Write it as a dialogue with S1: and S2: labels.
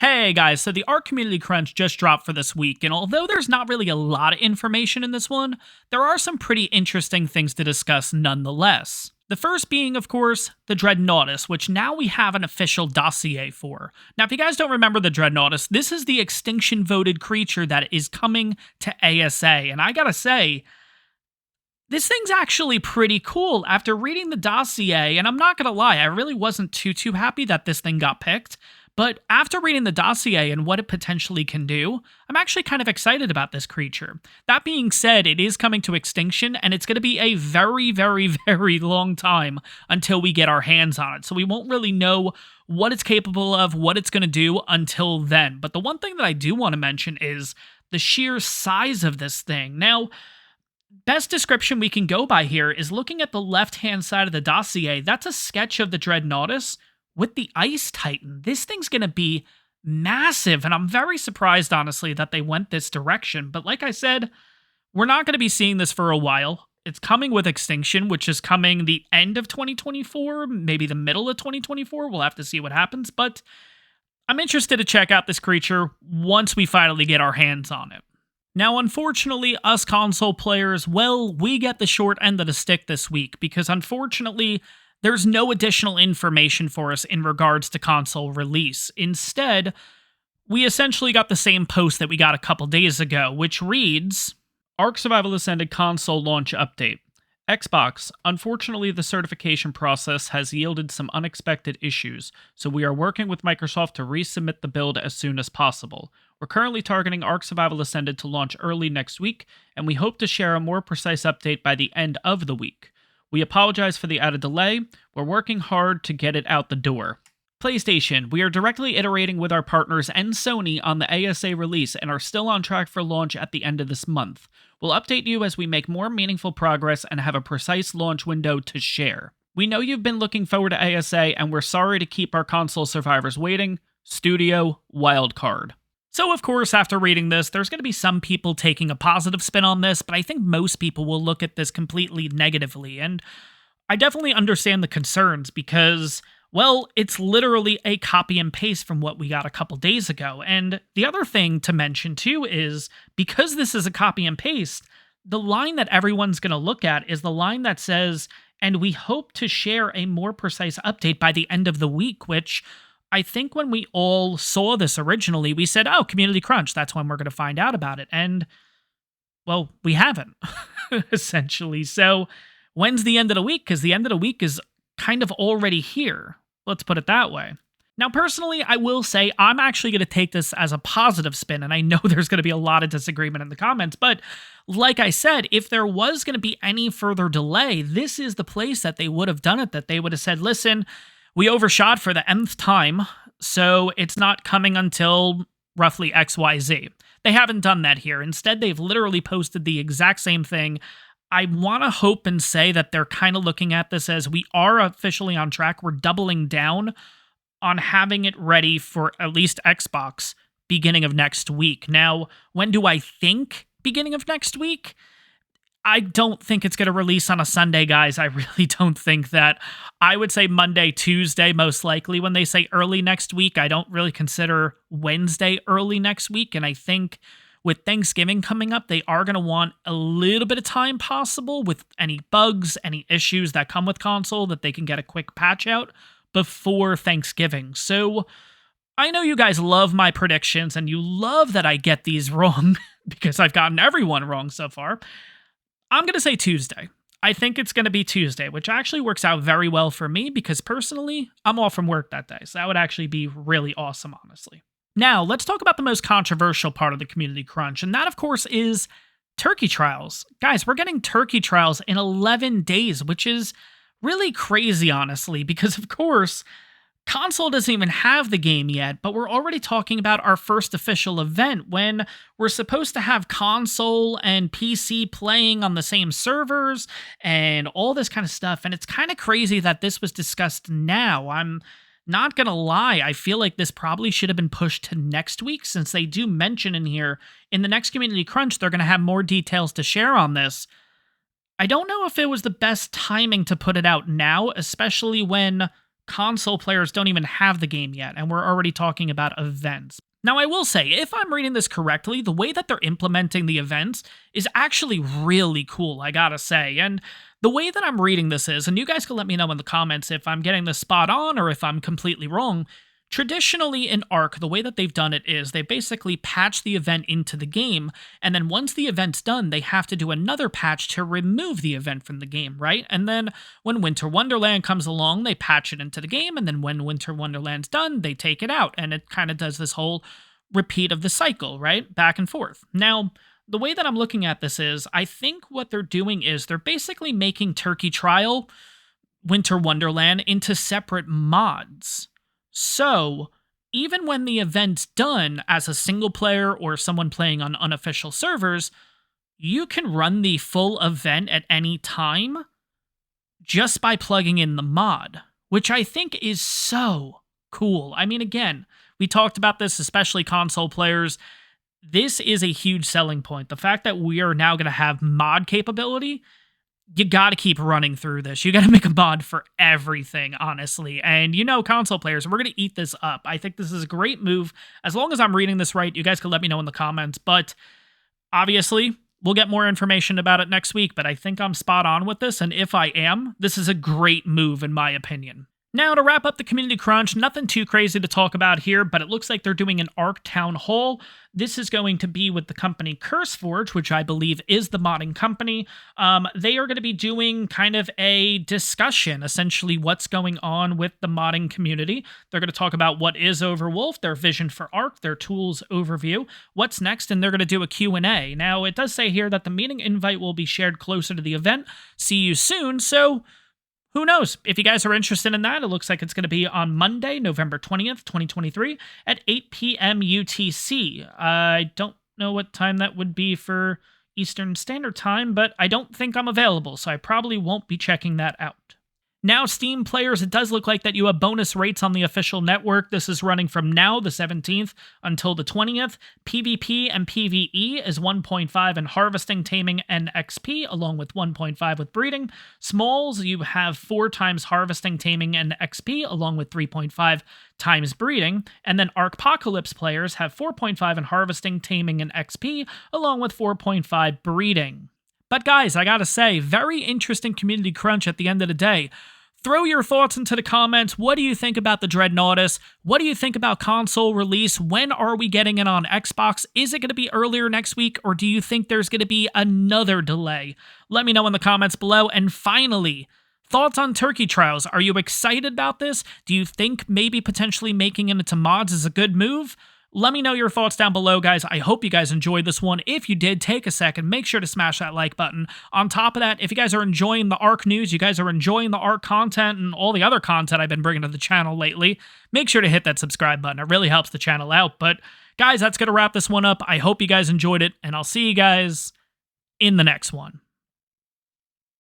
S1: Hey guys, so the ARK Community Crunch just dropped for this week, and although there's not really a lot of information in this one, there are some pretty interesting things to discuss nonetheless. The first being, of course, the Dreadnoughtus, which now we have an official dossier for. Now, if you guys don't remember the Dreadnoughtus, this is the extinction-voted creature that is coming to ASA, and I gotta say, this thing's actually pretty cool. After reading the dossier, and I'm not gonna lie, I really wasn't too happy that this thing got picked, but after reading the dossier and what it potentially can do, I'm actually kind of excited about this creature. That being said, it is coming to extinction, and it's going to be a very long time until we get our hands on it. So we won't really know what it's capable of, what it's going to do until then. But the one thing that I do want to mention is the sheer size of this thing. Now, best description we can go by here is looking at the left-hand side of the dossier. That's a sketch of the Dreadnoughtus with the Ice Titan. This thing's going to be massive, and I'm very surprised, honestly, that they went this direction. But like I said, we're not going to be seeing this for a while. It's coming with Extinction, which is coming the end of 2024, maybe the middle of 2024. We'll have to see what happens, but I'm interested to check out this creature once we finally get our hands on it. Now, unfortunately, us console players, well, we get the short end of the stick this week, because unfortunately, there's no additional information for us in regards to console release. Instead, we essentially got the same post that we got a couple days ago, which reads, ARK Survival Ascended console launch update. Xbox, unfortunately the certification process has yielded some unexpected issues, so we are working with Microsoft to resubmit the build as soon as possible. We're currently targeting ARK Survival Ascended to launch early next week, and we hope to share a more precise update by the end of the week. We apologize for the added delay. We're working hard to get it out the door. PlayStation, we are directly iterating with our partners and Sony on the ASA release and are still on track for launch at the end of this month. We'll update you as we make more meaningful progress and have a precise launch window to share. We know you've been looking forward to ASA, and we're sorry to keep our console survivors waiting. Studio Wildcard. So, of course, after reading this, there's going to be some people taking a positive spin on this, but I think most people will look at this completely negatively, and I definitely understand the concerns because, well, it's literally a copy and paste from what we got a couple days ago. And the other thing to mention, too, is because this is a copy and paste, the line that everyone's going to look at is the line that says, and we hope to share a more precise update by the end of the week, which I think when we all saw this originally, we said, oh, Community Crunch, that's when we're going to find out about it. And, well, we haven't, essentially. So when's the end of the week? Because the end of the week is kind of already here. Let's put it that way. Now, personally, I will say I'm actually going to take this as a positive spin, and I know there's going to be a lot of disagreement in the comments, but like I said, if there was going to be any further delay, this is the place that they would have done it, that they would have said, listen, we overshot for the nth time, so it's not coming until roughly XYZ. They haven't done that here. Instead, they've literally posted the exact same thing. I want to hope and say that they're kind of looking at this as we are officially on track. We're doubling down on having it ready for at least Xbox beginning of next week. Now, when do I think beginning of next week? I don't think it's going to release on a Sunday, guys. I really don't think that. I would say Monday, Tuesday, most likely. When they say early next week, I don't really consider Wednesday early next week. And I think with Thanksgiving coming up, they are going to want a little bit of time possible with any bugs, any issues that come with console that they can get a quick patch out before Thanksgiving. So I know you guys love my predictions and you love that I get these wrong because I've gotten everyone wrong so far. I'm going to say Tuesday. I think it's going to be Tuesday, which actually works out very well for me because personally, I'm off from work that day. So that would actually be really awesome, honestly. Now, let's talk about the most controversial part of the Community Crunch, and that, of course, is turkey trials. Guys, we're getting turkey trials in 11 days, which is really crazy, honestly, because, of course, console doesn't even have the game yet, but we're already talking about our first official event when we're supposed to have console and PC playing on the same servers and all this kind of stuff. And it's kind of crazy that this was discussed now. I'm not gonna lie, I feel like this probably should have been pushed to next week since they do mention in here, in the next Community Crunch, they're gonna have more details to share on this. I don't know if it was the best timing to put it out now, especially when console players don't even have the game yet, and we're already talking about events. Now, I will say, if I'm reading this correctly, the way that they're implementing the events is actually really cool, I gotta say. And the way that I'm reading this is, and you guys can let me know in the comments if I'm getting this spot on or if I'm completely wrong. Traditionally in ARK, the way that they've done it is they basically patch the event into the game, and then once the event's done, they have to do another patch to remove the event from the game, right? And then when Winter Wonderland comes along, they patch it into the game, and then when Winter Wonderland's done, they take it out, and it kind of does this whole repeat of the cycle, right? Back and forth. Now, the way that I'm looking at this is, I think what they're doing is they're basically making Turkey Trial, Winter Wonderland into separate mods. So, even when the event's done as a single player or someone playing on unofficial servers, you can run the full event at any time just by plugging in the mod, which I think is so cool. I mean, again, we talked about this, especially console players. This is a huge selling point. The fact that we are now going to have mod capability, you got to keep running through this. You got to make a mod for everything, honestly. And console players, we're going to eat this up. I think this is a great move. As long as I'm reading this right, you guys can let me know in the comments. But obviously, we'll get more information about it next week. But I think I'm spot on with this. And if I am, this is a great move in my opinion. Now, to wrap up the community crunch, nothing too crazy to talk about here, but it looks like they're doing an ARK Town Hall. This is going to be with the company CurseForge, which I believe is the modding company. They are going to be doing kind of a discussion, essentially what's going on with the modding community. They're going to talk about what is Overwolf, their vision for ARK, their tools overview, what's next, and they're going to do a Q&A. Now, it does say here that the meeting invite will be shared closer to the event. See you soon, so who knows? If you guys are interested in that, it looks like it's going to be on Monday, November 20th, 2023 at 8 p.m. UTC. I don't know what time that would be for Eastern Standard Time, but I don't think I'm available, so I probably won't be checking that out. Now, Steam players, it does look like that you have bonus rates on the official network. This is running from now, the 17th, until the 20th. PvP and PvE is 1.5 in harvesting, taming, and XP, along with 1.5 with breeding. Smalls, you have 4 times harvesting, taming, and XP, along with 3.5 times breeding. And then Arkpocalypse players have 4.5 in harvesting, taming, and XP, along with 4.5 breeding. But guys, I gotta say, very interesting community crunch at the end of the day. Throw your thoughts into the comments. What do you think about the Dreadnoughtus? What do you think about console release? When are we getting it on Xbox? Is it going to be earlier next week, or do you think there's going to be another delay? Let me know in the comments below. And finally, thoughts on Turkey Trials. Are you excited about this? Do you think maybe potentially making it into mods is a good move? Let me know your thoughts down below, guys. I hope you guys enjoyed this one. If you did, take a second. Make sure to smash that like button. On top of that, if you guys are enjoying the ARK news, you guys are enjoying the ARK content and all the other content I've been bringing to the channel lately, make sure to hit that subscribe button. It really helps the channel out. But guys, that's going to wrap this one up. I hope you guys enjoyed it, and I'll see you guys in the next one.